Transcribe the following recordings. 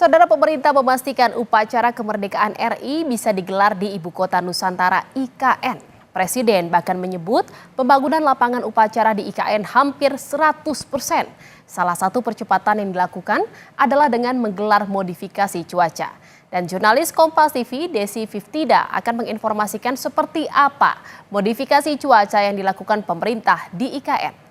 Saudara, pemerintah memastikan upacara kemerdekaan RI bisa digelar di Ibu Kota Nusantara IKN. Presiden bahkan menyebut pembangunan lapangan upacara di IKN hampir 100%. Salah satu percepatan yang dilakukan adalah dengan menggelar modifikasi cuaca. Dan jurnalis Kompas TV Desi Fiftida akan menginformasikan seperti apa modifikasi cuaca yang dilakukan pemerintah di IKN.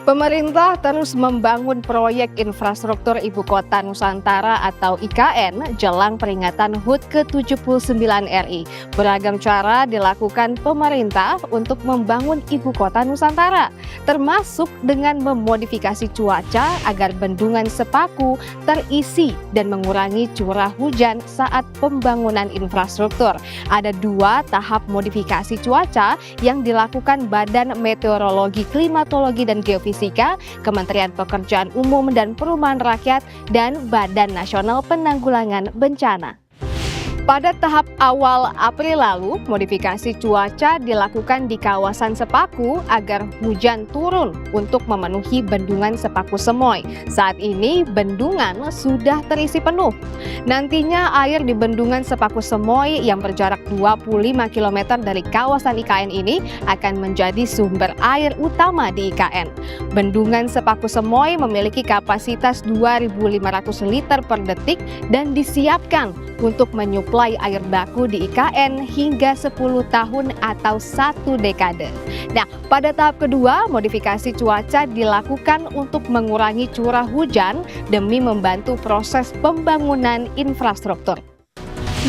Pemerintah terus membangun proyek infrastruktur Ibu Kota Nusantara atau IKN jelang peringatan HUT ke-79 RI. Beragam cara dilakukan pemerintah untuk membangun Ibu Kota Nusantara, termasuk dengan memodifikasi cuaca agar bendungan Sepaku terisi dan mengurangi curah hujan saat pembangunan infrastruktur. Ada 2 tahap modifikasi cuaca yang dilakukan Badan Meteorologi, Klimatologi, dan Geofisika, Kementerian Pekerjaan Umum dan Perumahan Rakyat, dan Badan Nasional Penanggulangan Bencana. Pada tahap awal April lalu, modifikasi cuaca dilakukan di kawasan Sepaku agar hujan turun untuk memenuhi bendungan Sepaku Semoy. Saat ini bendungan sudah terisi penuh. Nantinya air di bendungan Sepaku Semoy yang berjarak 25 km dari kawasan IKN ini akan menjadi sumber air utama di IKN. Bendungan Sepaku Semoy memiliki kapasitas 2.500 liter per detik dan disiapkan untuk menyuplai air baku di IKN hingga 10 tahun atau 1 dekade. Nah, pada tahap kedua, modifikasi cuaca dilakukan untuk mengurangi curah hujan demi membantu proses pembangunan infrastruktur.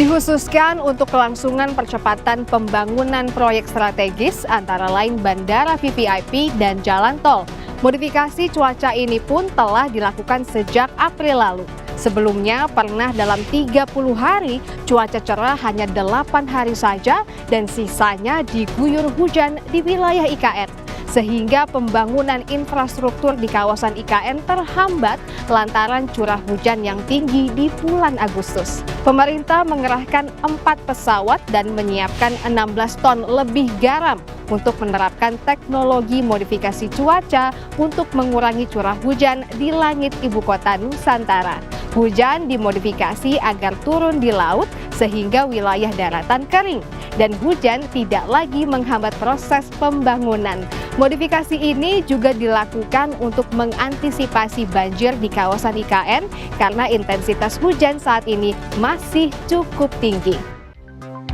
Dikhususkan untuk kelangsungan percepatan pembangunan proyek strategis antara lain bandara VVIP dan jalan tol. Modifikasi cuaca ini pun telah dilakukan sejak April lalu. Sebelumnya pernah dalam 30 hari cuaca cerah hanya 8 hari saja dan sisanya diguyur hujan di wilayah IKN. Sehingga pembangunan infrastruktur di kawasan IKN terhambat lantaran curah hujan yang tinggi di bulan Agustus. Pemerintah mengerahkan 4 pesawat dan menyiapkan 16 ton lebih garam untuk menerapkan teknologi modifikasi cuaca untuk mengurangi curah hujan di langit Ibu Kota Nusantara. Hujan dimodifikasi agar turun di laut sehingga wilayah daratan kering dan hujan tidak lagi menghambat proses pembangunan. Modifikasi ini juga dilakukan untuk mengantisipasi banjir di kawasan IKN karena intensitas hujan saat ini masih cukup tinggi.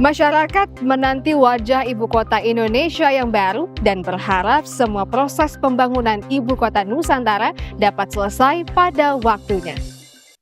Masyarakat menanti wajah Ibu Kota Indonesia yang baru dan berharap semua proses pembangunan Ibu Kota Nusantara dapat selesai pada waktunya.